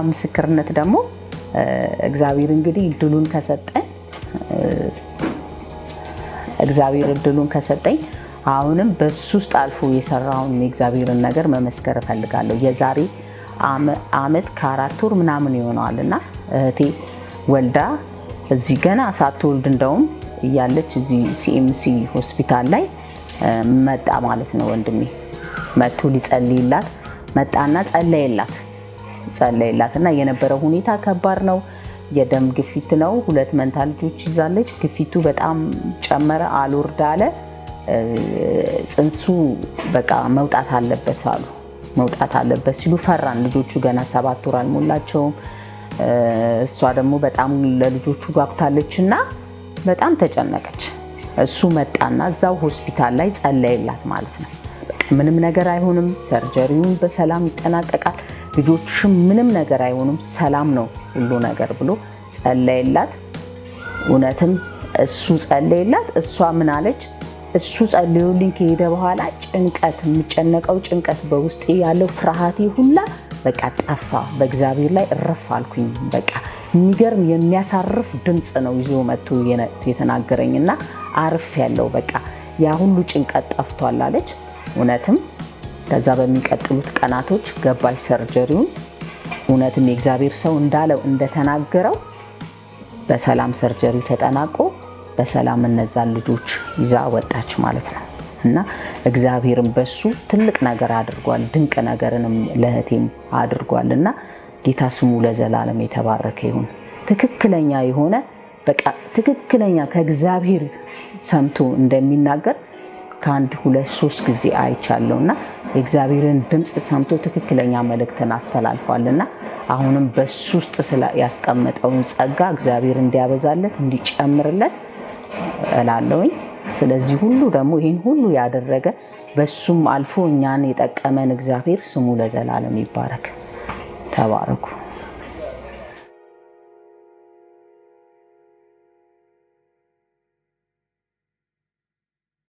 ምስክርነት ደግሞ እግዚአብሔር እንግዲህ እድሉን ከሰጠኝ አሁንም በሱ ውስጥ አልፎ የሰራውን የእግዚአብሔርን ነገር መመስከር እፈልጋለሁ። የዛሬ አመት ከ4 ወር ምናምን ይሆናልና እህቴ ወልዳ እዚህ ገና ሳትወልድ እንደውም እያለች እዚህ ሲኤምሲ ሆስፒታል ላይ መጣ ማለት ነው ወንድሜ መጥቶ ሊጸልይላት መጣና ጸለየላትና የነበረው ሁኔታ ከባድ ነው። የደም ግፊት ነው። 2 መንታ ልጆች ይዛለች። ግፊቱ በጣም ጨመረ፣ አልወርድ አለ። ጽንሱ በቃ መውጣት አለበት ሲሉ ፈራን። ልጆቹ ገና 7 ወር አልሞላቸውም። እሷ ደግሞ በጣም ለልጆቹ ጓጉታለችና በጣም ተጨነቀች። እሱ መጣና እዛው ሆስፒታል ላይ ጸለየላት ማለት ነው። ምንም ነገር አይሆንም፣ ሰርጀሪውን በሰላም ይጠናቀቃል፣ ልጆችሽም ምንም ነገር አይሆንም፣ ሰላም ነው ሁሉ ነገር ብሎ ጸለየላት። እውነትም እሱ ጸለየላት። እሷ ምን አለች? እሱ ጸልዮልኝ ከሄደ በኋላ የምጨነቀው ጭንቀት በውስጤ ያለው ፍርሃቴ ሁላ በቃ ጠፋ። በእግዚአብሔር ላይ እረፍ አልኩኝ። በቃ የሚገርም የሚያሳርፍ ድምጽ ነው ይዞ መጥቶ የተናገረኝና አርፍ ያለው በቃ ያ ሁሉ ጭንቀት ጠፍቷል አለች። እውነትም ከዛ በሚቀጥሉት ቀናቶች ገባች ሰርጀሪውን። እውነትም የእግዚአብሔር ሰው እንዳለው እንደተናገረው በሰላም ሰርጀሪው ተጠናቆ በሰላም እነዛን ልጆች ይዛ ወጣች ማለት ነው። እና እግዚአብሔርን በሱ ትልቅ ነገር አድርጓል፣ ድንቅ ነገርንም ለእህቴም አድርጓልና ጌታ ስሙ ለዘላለም የተባረከ ይሁን። ትክክለኛ የሆነ በቃ ትክክለኛ ከእግዚአብሔር ሰምቶ እንደሚናገር ከአንድ 2-3 ጊዜ አይቻለውና የእግዚአብሔርን ድምጽ ሰምቶ ትክክለኛ መልእክትን አስተላልፏልና አሁንም በሱ ውስጥ ያስቀመጠውን ጸጋ እግዚአብሔር እንዲያበዛለት እንዲጨምርለት እላለሁኝ። ስለዚህ ሁሉ ደግሞ ይሄን ሁሉ ያደረገ በሱም አልፎ እኛን የጠቀመን እግዚአብሔር ስሙ ለዘላለም ይባረክ። ተባረኩ።